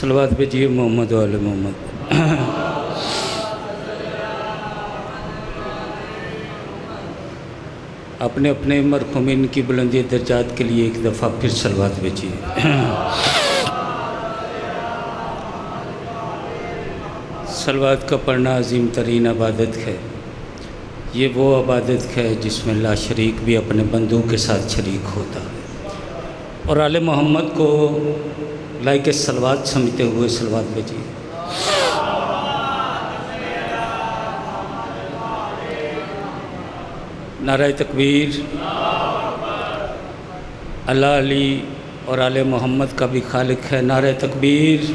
صلوات بھیجیے محمد و آل محمد۔ اپنے اپنے مرحومین کی بلندی درجات کے لیے ایک دفعہ پھر صلوات بھیجیے۔ صلوات کا پڑھنا عظیم ترین عبادت ہے۔ یہ وہ عبادت ہے جس میں لا شریک بھی اپنے بندوں کے ساتھ شریک ہوتا ہے، اور آل محمد کو لائق صلوات سمجھتے ہوئے صلوات بھیجیے۔ نعرہ تکبیر۔ اللہ علی اور آل محمد کا بھی خالق ہے۔ نعرہ تکبیر،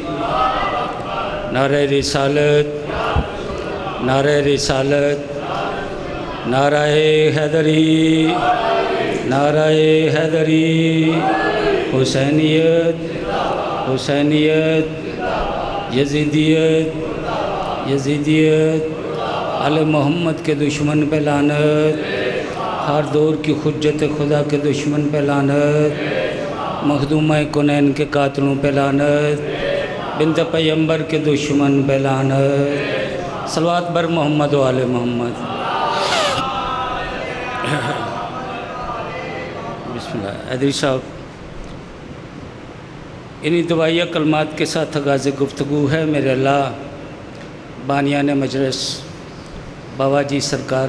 نعرہ رسالت، نعرہ رسالت، نعرہ حیدری، نعرہ حیدری، حسینیت، حسینیت، یزیدیت، یزیدیت، آل محمد کے دشمن پہ لعنت، ہر دور کی حجت خدا کے دشمن پہ لعنت، مخدومہ کنین کے قاتلوں پہ لعنت، بنت پیغمبر کے دشمن پہ لعنت۔ صلوات بر محمد و آل محمد۔ بسم اللہ۔ حیدری صاحب، انہی دعائیہ کلمات کے ساتھ آغاز گفتگو ہے۔ میرے اللہ بانیان مجلس بابا جی سرکار،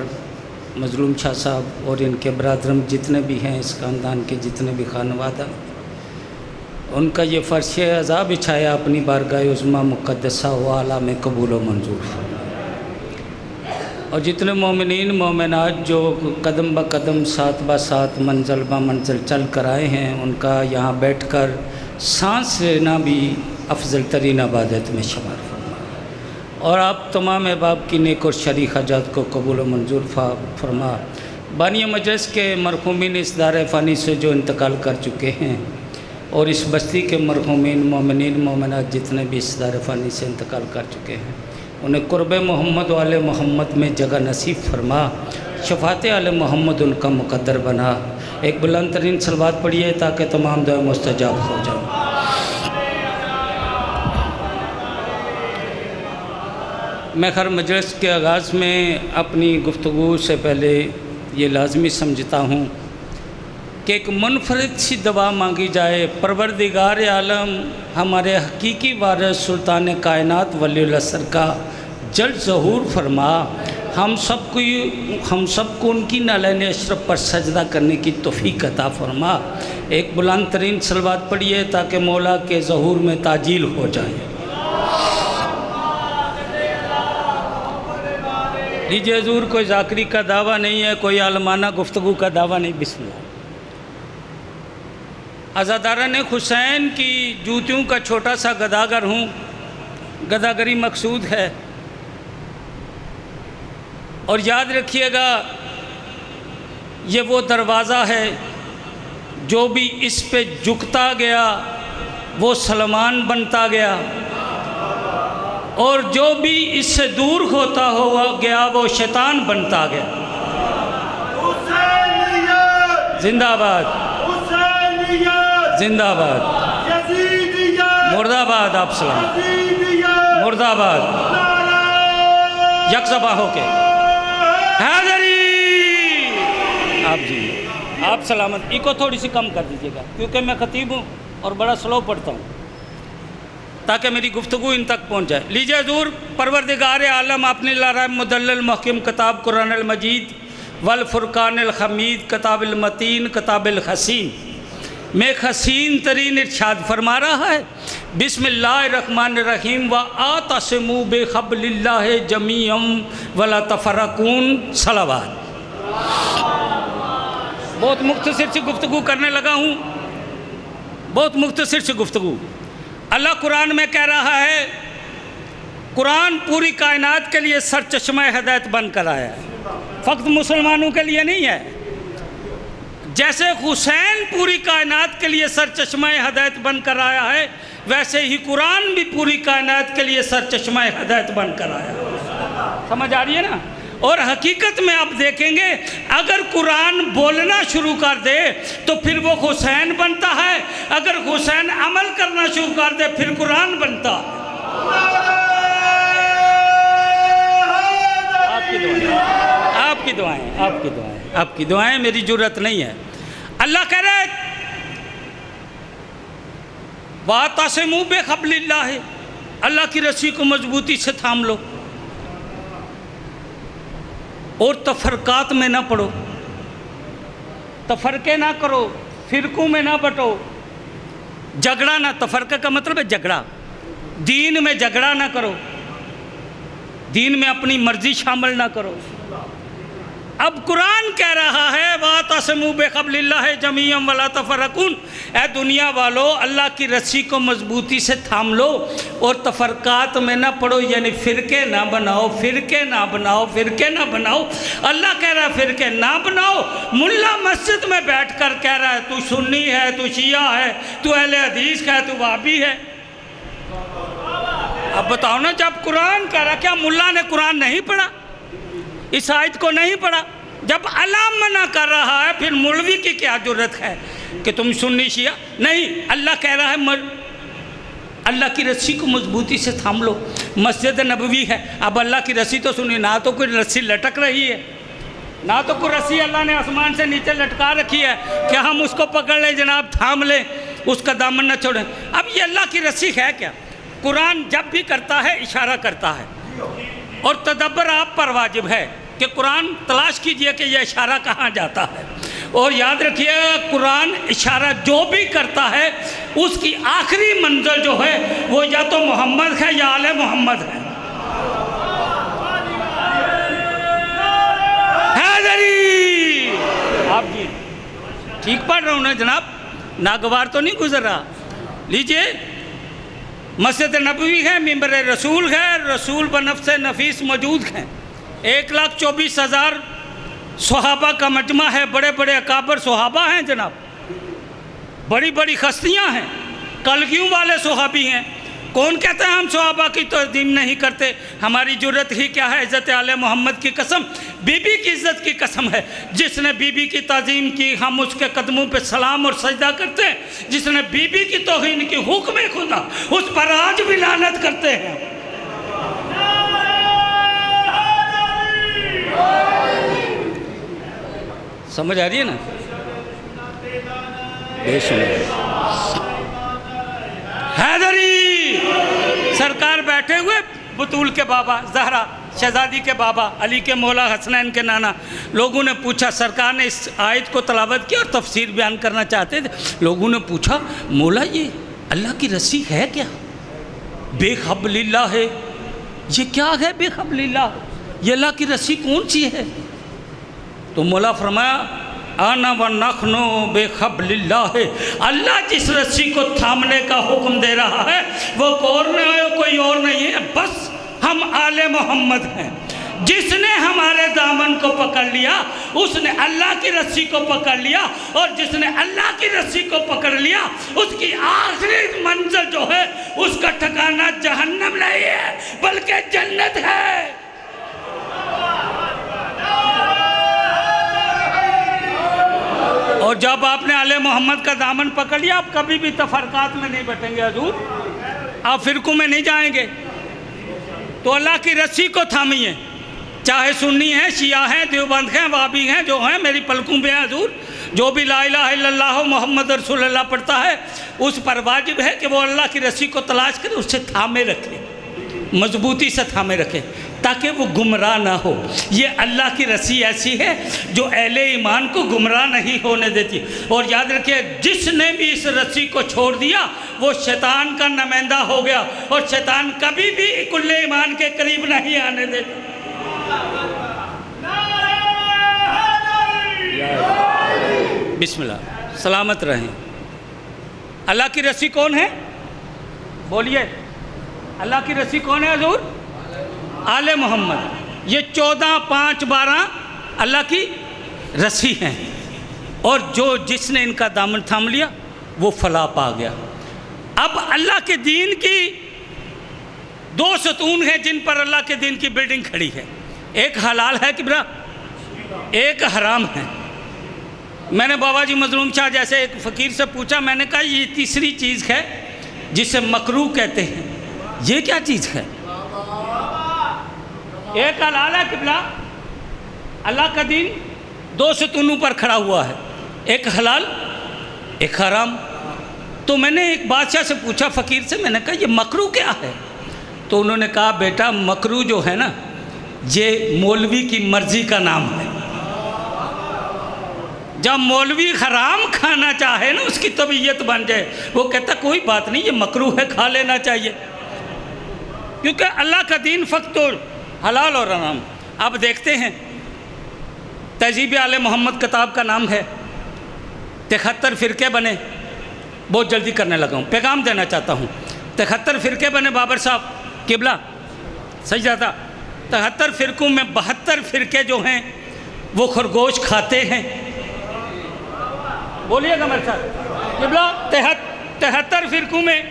مظلوم شاہ صاحب اور ان کے برادرم جتنے بھی ہیں، اس خاندان کے جتنے بھی خانوادہ، ان کا یہ فرش عزا بچھایا اپنی بارگاہ عظمیٰ مقدسہ و اعلیٰ میں قبول و منظور فرمائے۔ اور جتنے مومنین مومنات جو قدم با قدم ساتھ با ساتھ منزل با منزل چل کر آئے ہیں، ان کا یہاں بیٹھ کر سانس لینا بھی افضل ترین عبادت میں شمار فرمائے۔ اور آپ تمام احباب کی نیک اور شریک حاجات کو قبول و منظور فرما۔ بانی مجلس کے مرحومین اس دار فانی سے جو انتقال کر چکے ہیں، اور اس بستی کے مرحومین مومنین مومنات جتنے بھی اس دار فانی سے انتقال کر چکے ہیں، انہیں قرب محمد و آل محمد میں جگہ نصیب فرما۔ شفاعت آل محمد ان کا مقدر بنا۔ ایک بلند ترین صلوات پڑھیے تاکہ تمام دعائیں مستجاب ہو جائیں۔ میں خیر مجلس کے آغاز میں اپنی گفتگو سے پہلے یہ لازمی سمجھتا ہوں کہ ایک منفرد سی دعا مانگی جائے۔ پروردگار عالم ہمارے حقیقی وارث سلطان کائنات ولی العصر کا جلد ظہور فرما۔ ہم سب کو ان کی نالین اشرف پر سجدہ کرنے کی توفیق عطا فرما۔ ایک بلند ترین صلوات پڑھیے تاکہ مولا کے ظہور میں تعجیل ہو جائے۔ لیجیے حضور، کوئی ذاکری کا دعویٰ نہیں ہے، کوئی عالمانہ گفتگو کا دعویٰ نہیں۔ بسم اللہ۔ عزاداران حسین کی جوتیوں کا چھوٹا سا گداگر ہوں۔ گداگری مقصود ہے، اور یاد رکھیے گا یہ وہ دروازہ ہے جو بھی اس پہ جھکتا گیا وہ سلمان بنتا گیا، اور جو بھی اس سے دور ہوتا ہوا گیا وہ شیطان بنتا گیا۔ زندہ آباد، زندہ آباد، مرد آباد، آپ سلام، مرد آباد، یک زباں ہو کے حیدری۔ آپ سلامت۔ ایکو تھوڑی سی کم کر دیجیے گا کیونکہ میں خطیب ہوں اور بڑا سلو پڑھتا ہوں تاکہ میری گفتگو ان تک پہنچ جائے۔ لیجیے حضور، پروردگار عالم اپنے لارہ مدلل محکم کتاب قرآن المجید والفرقان الحمید کتاب المتین کتاب الحسین میں حسین ترین ارشاد فرما رہا ہے، بسم اللہ الرحمن الرحیم وَآتَصِمُوا بِحَبْلِ اللَّهِ جَمِيعًا وَلَا تَفَرَّقُوا۔ صلوات۔ بہت مختصر سی گفتگو کرنے لگا ہوں، بہت مختصر سی گفتگو۔ اللہ قرآن میں کہہ رہا ہے، قرآن پوری کائنات کے لیے سرچشمہ ہدایت بن کر آیا ہے، فقط مسلمانوں کے لیے نہیں ہے۔ جیسے حسین پوری کائنات کے لیے سرچشمہ ہدایت بن کر آیا ہے، ویسے ہی قرآن بھی پوری کائنات کے لیے سرچشمہ ہدایت بن کر آیا ہے۔ سمجھ آ رہی ہے نا؟ اور حقیقت میں آپ دیکھیں گے اگر قرآن بولنا شروع کر دے تو پھر وہ حسین بنتا ہے، اگر حسین عمل کرنا شروع کر دے پھر قرآن بنتا ہے۔ وعدہ ہے۔ آپ کی دعائیں میری جرت نہیں ہے۔ اللہ کہہ رہا ہے وَاعْتَصِمُوا بِحَبْلِ اللَّهِ، اللہ کی رسی کو مضبوطی سے تھام لو اور تفرقات میں نہ پڑو، تفرقے نہ کرو، فرقوں میں نہ بٹو، جھگڑا نہ، تفرقہ کا مطلب ہے جھگڑا، دین میں جھگڑا نہ کرو، دین میں اپنی مرضی شامل نہ کرو۔ اب قرآن کہہ رہا ہے وَاعْتَصِمُوا بِحَبْلِ اللَّهِ جَمِيعًا وَلَا تَفَرَّقُوا، اے دنیا والو اللہ کی رسی کو مضبوطی سے تھام لو اور تفرقات میں نہ پڑو، یعنی فرقے نہ بناؤ، فرقے نہ بناؤ، فرقے نہ بناؤ۔ اللہ کہہ رہا ہے فرقے نہ بناؤ۔ ملا مسجد میں بیٹھ کر کہہ رہا ہے تو سنی ہے، تو شیعہ ہے، تو اہل حدیث ہے، تو وہابی ہے۔ اب بتاؤ نا، جب قرآن کہہ رہا ہے، کیا ملا نے قرآن نہیں پڑھا؟ اس آیت کو نہیں پڑھا؟ جب علام منع کر رہا ہے پھر مولوی کی کیا جرت ہے کہ تم سنی شیعہ؟ نہیں، اللہ کہہ رہا ہے اللہ کی رسی کو مضبوطی سے تھام لو۔ مسجد نبوی ہے، اب اللہ کی رسی تو سنی، نہ تو کوئی رسی لٹک رہی ہے، نہ تو کوئی رسی اللہ نے آسمان سے نیچے لٹکا رکھی ہے کہ ہم اس کو پکڑ لیں جناب، تھام لیں، اس کا دامن نہ چھوڑیں۔ اب یہ اللہ کی رسی ہے کیا؟ قرآن جب بھی کرتا ہے اشارہ کرتا ہے، اور تدبر آپ پر واجب ہے کہ قرآن تلاش کیجئے کہ یہ اشارہ کہاں جاتا ہے، اور یاد رکھیے قرآن اشارہ جو بھی کرتا ہے اس کی آخری منزل جو ہے وہ یا تو محمد ہے یا آل محمد ہے۔ حیدری آپ جی ٹھیک پڑھ رہا ہوں نا جناب؟ ناگوار تو نہیں گزر رہا؟ لیجئے، مسجد نبوی ہے، ممبر رسول ہے، رسول بنفس نفیس موجود ہیں، 1,24,000 صحابہ کا مجمع ہے، بڑے بڑے اکابر صحابہ ہیں جناب، بڑی بڑی ہستیاں ہیں، کلگیوں والے صحابی ہیں۔ کون کہتا ہے ہم صحابہ کی تعظیم نہیں کرتے؟ ہماری جرت ہی کیا ہے؟ عزت آل محمد کی قسم، بی بی کی عزت کی قسم ہے، جس نے بی بی کی تعظیم کی ہم اس کے قدموں پہ سلام اور سجدہ کرتے ہیں، جس نے بی بی کی توہین کی حکم خدا اس پر آج بھی لعنت کرتے ہیں۔ سمجھ آ رہی ہے نا؟ بے شمار حیدری سرکار بیٹھے ہوئے، بطول کے بابا، زہرا شہزادی کے بابا، علی کے مولا، حسنین کے نانا۔ لوگوں نے پوچھا، سرکار نے اس آیت کو تلاوت کی اور تفسیر بیان کرنا چاہتے تھے۔ لوگوں نے پوچھا مولا یہ اللہ کی رسی ہے کیا؟ بے حبل اللہ ہے، یہ کیا ہے بے حبل اللہ؟ یہ اللہ کی رسی کون سی ہے؟ تو مولا فرمایا آنا ونحن بے حبل اللہ، اللہ جس رسی کو تھامنے کا حکم دے رہا ہے وہ کوئی اور نہیں ہے، بس ہم آل محمد ہیں۔ جس نے ہمارے دامن کو پکڑ لیا اس نے اللہ کی رسی کو پکڑ لیا، اور جس نے اللہ کی رسی کو پکڑ لیا اس کی آخری منزل جو ہے اس کا ٹھکانہ جہنم نہیں ہے بلکہ جنت ہے۔ اور جب آپ نے آل محمد کا دامن پکڑ لیا آپ کبھی بھی تفرقات میں نہیں بٹیں گے حضور، آپ فرقوں میں نہیں جائیں گے۔ تو اللہ کی رسی کو تھامیے، چاہے سنی ہیں، شیعہ ہیں، دیوبند ہیں، وہابی ہیں، جو ہیں میری پلکوں پہ ہیں حضور۔ جو بھی لا الہ الا اللہ محمد رسول اللہ پڑھتا ہے اس پر واجب ہے کہ وہ اللہ کی رسی کو تلاش کرے، اسے تھامے رکھے، مضبوطی سے تھامے رکھے تاکہ وہ گمراہ نہ ہو۔ یہ اللہ کی رسی ایسی ہے جو اہل ایمان کو گمراہ نہیں ہونے دیتی۔ اور یاد رکھیے جس نے بھی اس رسی کو چھوڑ دیا وہ شیطان کا نمائندہ ہو گیا، اور شیطان کبھی بھی کل ایمان کے قریب نہیں آنے دیتا۔ بسم اللہ، سلامت رہیں۔ اللہ کی رسی کون ہے؟ بولیے، اللہ کی رسی کون ہے حضور؟ آل محمد۔ یہ 14,5,12 اللہ کی رسی ہیں، اور جس نے ان کا دامن تھام لیا وہ فلاح پا گیا۔ اب اللہ کے دین کی 2 ستون ہیں جن پر اللہ کے دین کی بلڈنگ کھڑی ہے، ایک حلال ہے کبرا، ایک حرام ہے۔ میں نے بابا جی مظلوم شاہ جیسے ایک فقیر سے پوچھا، میں نے کہا یہ تیسری چیز ہے جسے مکروہ کہتے ہیں، یہ کیا چیز ہے؟ ایک حلال ہے قبلہ، اللہ کا دین دو ستونوں پر کھڑا ہوا ہے، ایک حلال ایک حرام۔ تو میں نے ایک بادشاہ سے پوچھا، فقیر سے، میں نے کہا یہ مکروہ کیا ہے؟ تو انہوں نے کہا بیٹا مکروہ جو ہے نا یہ مولوی کی مرضی کا نام ہے۔ جب مولوی حرام کھانا چاہے نا اس کی طبیعت بن جائے، وہ کہتا کوئی بات نہیں یہ مکروہ ہے، کھا لینا چاہیے، کیونکہ اللہ کا دین فقط حلال اور حرام۔ اب دیکھتے ہیں تہذیب آل محمد کتاب کا نام ہے، 73 فرقے بنے، بہت جلدی کرنے لگا ہوں، پیغام دینا چاہتا ہوں۔ 73 فرقے بنے بابر صاحب قبلہ، صحیح جاتا 73 فرقوں میں 72 فرقے جو ہیں وہ خرگوش کھاتے ہیں۔ بولیے گا میرے ساتھ، قبلہ 73 فرقوں میں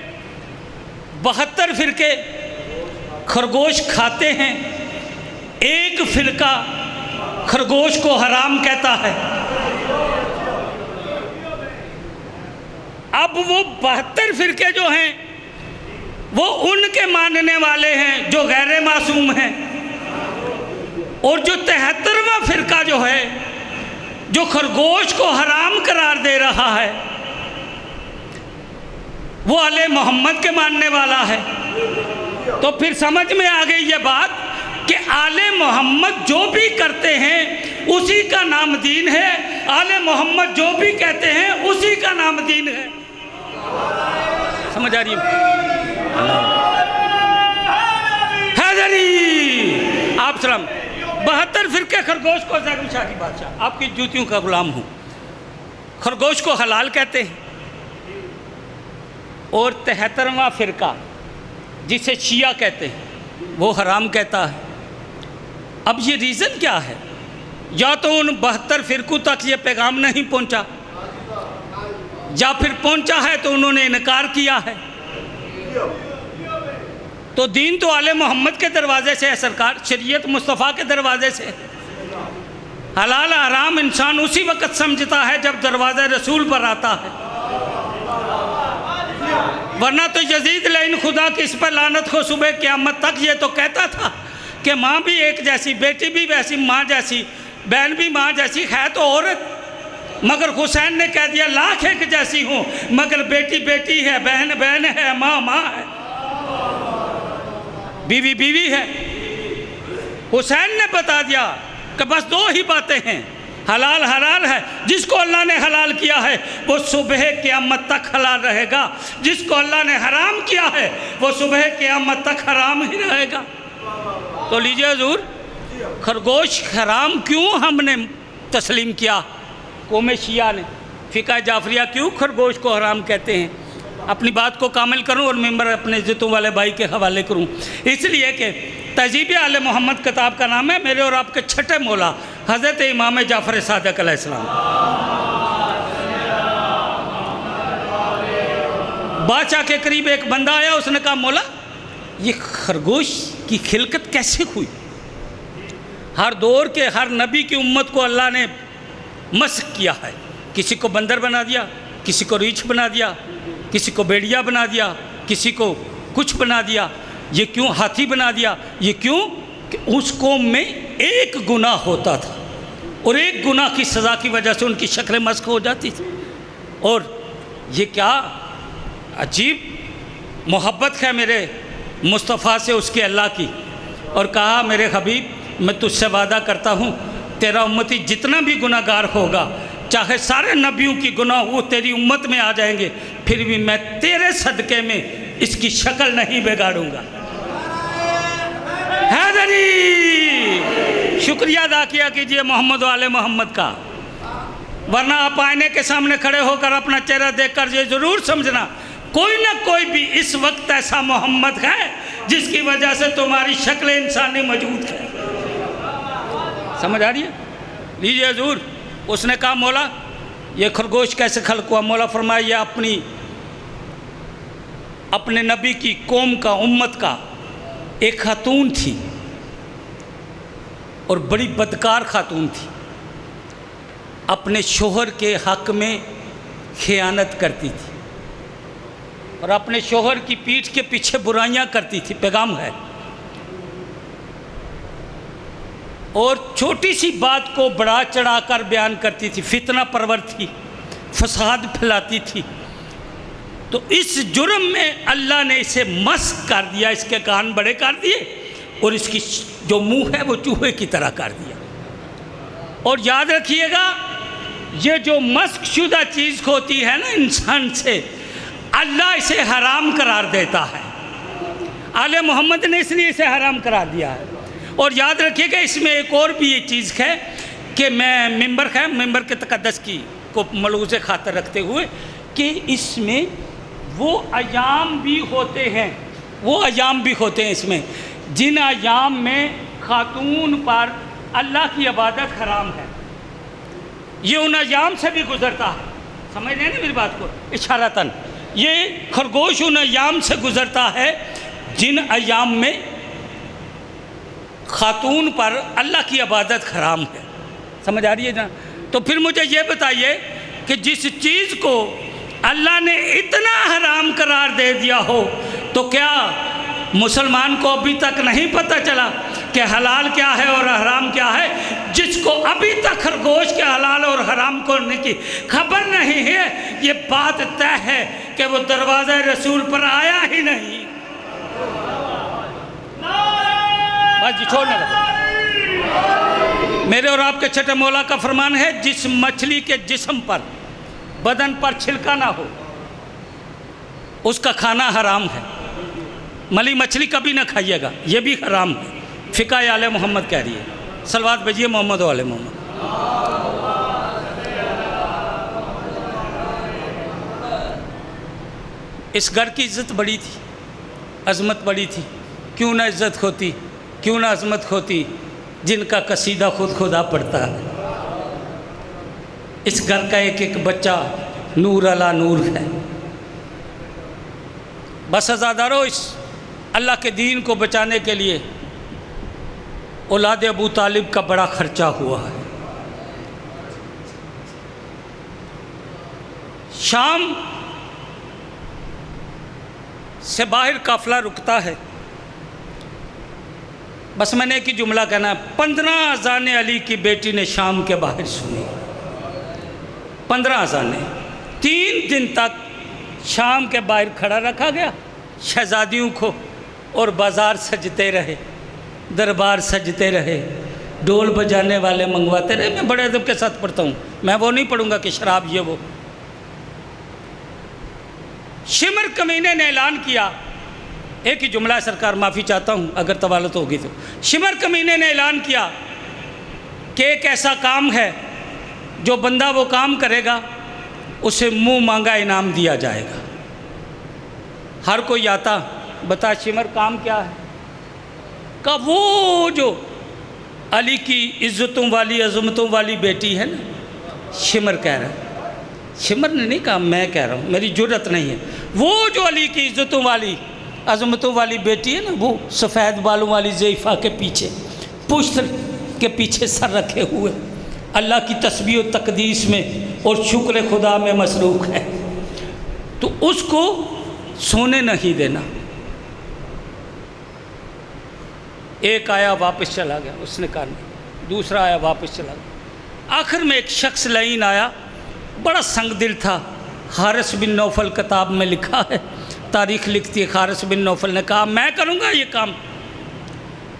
72 فرقے خرگوش کھاتے ہیں، ایک فرقہ خرگوش کو حرام کہتا ہے۔ اب وہ 72 فرقے جو ہیں وہ ان کے ماننے والے ہیں جو غیر معصوم ہیں، اور جو 73واں فرقہ جو ہے جو خرگوش کو حرام قرار دے رہا ہے وہ آل محمد کے ماننے والا ہے۔ تو پھر سمجھ میں آ گئی یہ بات کہ آل محمد جو بھی کرتے ہیں اسی کا نام دین ہے، آل محمد جو بھی کہتے ہیں اسی کا نام دین ہے۔ سمجھ آ رہی ہے؟ حیدری آپ سلام 72 فرقے خرگوش کو، زاغم شاہ کی بادشاہ آپ کی جوتیوں کا غلام ہوں، خرگوش کو حلال کہتے ہیں، اور 73واں فرقہ جسے شیعہ کہتے ہیں وہ حرام کہتا ہے۔ اب یہ ریزن کیا ہے؟ یا تو ان 72 فرقوں تک یہ پیغام نہیں پہنچا، یا پھر پہنچا ہے تو انہوں نے انکار کیا ہے۔ تو دین تو آل محمد کے دروازے سے ہے سرکار، شریعت مصطفیٰ کے دروازے سے۔ حلال حرام انسان اسی وقت سمجھتا ہے جب دروازہ رسول پر آتا ہے، ورنہ تو یزید لعین خدا کی اس پر لعنت ہو صبح قیامت تک یہ تو کہتا تھا کہ ماں بھی ایک جیسی، بیٹی بھی ویسی، ماں جیسی، بہن بھی ماں جیسی ہے تو عورت، مگر حسین نے کہہ دیا لاکھ ایک جیسی ہوں مگر بیٹی بیٹی ہے، بہن بہن ہے، ماں ماں ہے، بیوی بیوی ہے۔ حسین نے بتا دیا کہ بس دو ہی باتیں ہیں، حلال حلال ہے، جس کو اللہ نے حلال کیا ہے وہ صبح قیامت تک حلال رہے گا، جس کو اللہ نے حرام کیا ہے وہ صبح قیامت تک حرام ہی رہے گا۔ تو لیجئے حضور، خرگوش حرام کیوں ہم نے تسلیم کیا؟ قوم شیعہ نے، فقہ جعفریہ کیوں خرگوش کو حرام کہتے ہیں؟ اپنی بات کو کامل کروں اور ممبر اپنے عزتوں والے بھائی کے حوالے کروں، اس لیے کہ تہذیب آل محمد کتاب کا نام ہے، میرے اور آپ کے چھٹے مولا حضرت امام جعفر صادق علیہ السلام۔ بادشاہ کے قریب ایک بندہ آیا، اس نے کہا مولا یہ خرگوش کی خلقت کیسے ہوئی؟ ہر دور کے ہر نبی کی امت کو اللہ نے مسخ کیا ہے، کسی کو بندر بنا دیا، کسی کو ریچھ بنا دیا، کسی کو بیڑیا بنا دیا، کسی کو کچھ بنا دیا، یہ کیوں ہاتھی بنا دیا؟ یہ کیوں کہ اس قوم میں ایک گناہ ہوتا تھا اور ایک گناہ کی سزا کی وجہ سے ان کی شکلیں مسخ ہو جاتی تھی۔ اور یہ کیا عجیب محبت ہے میرے مصطفیٰ سے اس کے اللہ کی، اور کہا میرے حبیب میں تجھ سے وعدہ کرتا ہوں تیرا امتی جتنا بھی گناہ گار ہوگا، چاہے سارے نبیوں کی گناہ وہ تیری امت میں آ جائیں گے، پھر بھی میں تیرے صدقے میں اس کی شکل نہیں بگاڑوں گا۔ حیدری شکریہ ادا کیا کیجئے محمد و آل محمد کا، ورنہ آپ آئینے کے سامنے کھڑے ہو کر اپنا چہرہ دیکھ کر یہ ضرور سمجھنا کوئی نہ کوئی بھی اس وقت ایسا محمد ہے جس کی وجہ سے تمہاری شکل انسانی موجود ہے۔ سمجھ آ رہی ہے؟ لیجئے حضور، اس نے کہا مولا یہ خرگوش کیسے خلق ہوا؟ مولا فرمایا یہ اپنے نبی کی قوم کا، امت کا ایک خاتون تھی اور بڑی بدکار خاتون تھی، اپنے شوہر کے حق میں خیانت کرتی تھی، اور اپنے شوہر کی پیٹھ کے پیچھے برائیاں کرتی تھی، پیغام ہے، اور چھوٹی سی بات کو بڑا چڑھا کر بیان کرتی تھی، فتنہ پرور تھی، فساد پھیلاتی تھی۔ تو اس جرم میں اللہ نے اسے مسخ کر دیا، اس کے کان بڑے کر دیے اور اس کی جو منہ ہے وہ چوہے کی طرح کر دیا۔ اور یاد رکھیے گا، یہ جو مسخ شدہ چیز ہوتی ہے نا انسان سے، اللہ اسے حرام قرار دیتا ہے۔ آل محمد نے اس لیے اسے حرام قرار دیا ہے۔ اور یاد رکھیے گا اس میں ایک اور بھی یہ چیز ہے کہ میں ممبر کے تقدس کی کو ملحوظ خاطر رکھتے ہوئے کہ اس میں وہ ایام بھی ہوتے ہیں اس میں جن ایام میں خاتون پر اللہ کی عبادت حرام ہے، یہ ان ایام سے بھی گزرتا ہے۔ سمجھ رہے ہیں نا میری بات کو اشارتاً؟ یہ خرگوش ان ایام سے گزرتا ہے جن ایام میں خاتون پر اللہ کی عبادت حرام ہے۔ سمجھ آ رہی ہے نا؟ تو پھر مجھے یہ بتائیے کہ جس چیز کو اللہ نے اتنا حرام قرار دے دیا ہو تو کیا مسلمان کو ابھی تک نہیں پتہ چلا کہ حلال کیا ہے اور حرام کیا ہے؟ جس کو ابھی تک خرگوش کے حلال اور حرام کرنے کی خبر نہیں ہے، یہ بات طے ہے کہ وہ دروازہ رسول پر آیا ہی نہیں۔ بس جی چھوڑنا رہا۔ میرے اور آپ کے چھٹے مولا کا فرمان ہے، جس مچھلی کے جسم پر بدن پر چھلکا نہ ہو اس کا کھانا حرام ہے۔ ملی مچھلی کبھی نہ کھائیے گا، یہ بھی حرام ہے۔ فقہ آل محمد کہہ رہی ہے۔ صلوات بھیجیے محمد و آل محمد۔ اس گھر کی عزت بڑی تھی، عظمت بڑی تھی، کیوں نہ عزت ہوتی، کیوں نہ عظمت ہوتی جن کا قصیدہ خود خدا پڑھتا ہے۔ اس گھر کا ایک ایک بچہ نور علی نور ہے۔ بس عزادارو، اس اللہ کے دین کو بچانے کے لیے اولاد ابو طالب کا بڑا خرچہ ہوا ہے۔ شام سے باہر قافلہ رکتا ہے، بس میں نے ایک ہی جملہ کہنا ہے، 15 اذانیں علی کی بیٹی نے شام کے باہر سنی۔ 15 اذانیں، 3 دن تک شام کے باہر کھڑا رکھا گیا شہزادیوں کو، اور بازار سجتے رہے، دربار سجتے رہے، ڈول بجانے والے منگواتے رہے۔ میں بڑے ادب کے ساتھ پڑھتا ہوں، میں وہ نہیں پڑھوں گا کہ شراب یہ وہ۔ شمر کمینے نے اعلان کیا، ایک ہی جملہ ہے سرکار، معافی چاہتا ہوں اگر طوالت ہوگی تو۔ شمر کمینے نے اعلان کیا کہ ایک ایسا کام ہے جو بندہ وہ کام کرے گا اسے منہ مانگا انعام دیا جائے گا۔ ہر کوئی آتا، بتا شمر کام کیا ہے؟ کہ وہ جو علی کی عزتوں والی عظمتوں والی بیٹی ہے نا، شمر کہہ رہا ہے، شمر نے نہیں کہا، میں کہہ رہا ہوں، میری جرت نہیں ہے، وہ جو علی کی عزتوں والی عظمتوں والی بیٹی ہے نا، وہ سفید بالوں والی ضعیفہ کے پیچھے، پشت کے پیچھے سر رکھے ہوئے اللہ کی تسبیح و تقدیس میں اور شکر خدا میں مصروف ہے، تو اس کو سونے نہیں دینا۔ ایک آیا واپس چلا گیا، اس نے کہا نہیں، دوسرا آیا واپس چلا گیا، آخر میں ایک شخص لعین آیا، بڑا سنگ دل تھا۔ حارث بن نوفل کتاب میں لکھا ہے، تاریخ لکھتی ہے، حارث بن نوفل نے کہا میں کروں گا یہ کام،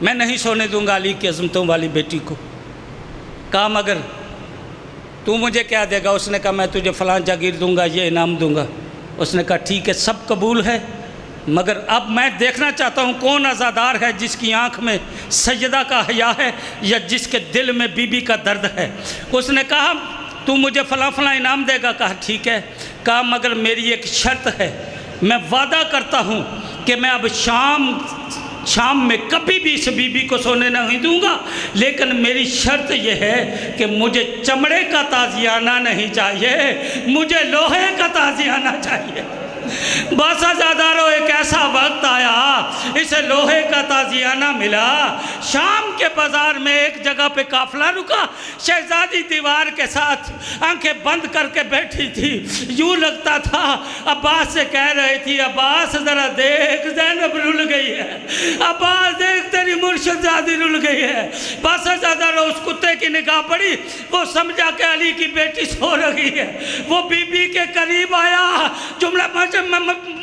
میں نہیں سونے دوں گا علی کی عظمتوں والی بیٹی کو۔ کہا مگر تو مجھے کیا دے گا؟ اس نے کہا میں تجھے فلاں جاگیر دوں گا، یہ انعام دوں گا۔ اس نے کہا ٹھیک ہے، سب قبول ہے، مگر اب میں دیکھنا چاہتا ہوں کون عزادار ہے جس کی آنکھ میں سجدہ کا حیا ہے یا جس کے دل میں بی بی کا درد ہے۔ اس نے کہا تو مجھے فلاں فلاں انعام دے گا؟ کہا ٹھیک ہے۔ کہا مگر میری ایک شرط ہے، میں وعدہ کرتا ہوں کہ میں اب شام میں کبھی بھی اس بی بی کو سونے نہیں دوں گا، لیکن میری شرط یہ ہے کہ مجھے چمڑے کا تازیانہ نہیں چاہیے، مجھے لوہے کا تازیانہ چاہیے۔ بس عزادارو ایک ایسا وقت آیا اسے لوہے کا تازیانہ ملا، شام کے بازار میں ایک جگہ پہ قافلہ رکا، شہزادی دیوار کے ساتھ آنکھیں بند کر کے بیٹھی تھی، یوں لگتا تھا عباس سے کہہ رہی تھی عباس ذرا دیکھ زینب رل گئی ہے، عباس دیکھ تیری مرشد زادی رل گئی ہے۔ بس عزادارو اس کتے کی نگاہ پڑی، وہ سمجھا کہ علی کی بیٹی سو رہی ہے، وہ بی بی کے قریب آیا، جملہ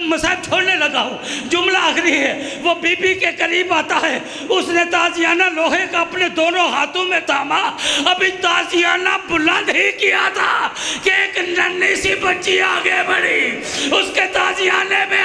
مسائب چھوڑنے لگا ہوں، جملہ آخری ہے، وہ بی بی کے قریب آتا ہے، اس نے تازیانہ لوہے کا اپنے دونوں ہاتھوں میں تھاما، ابھی تازیانہ بلند ہی کیا تھا کہ ایک ننھی سی بچی آگے بڑھی، اس کے تازیانے میں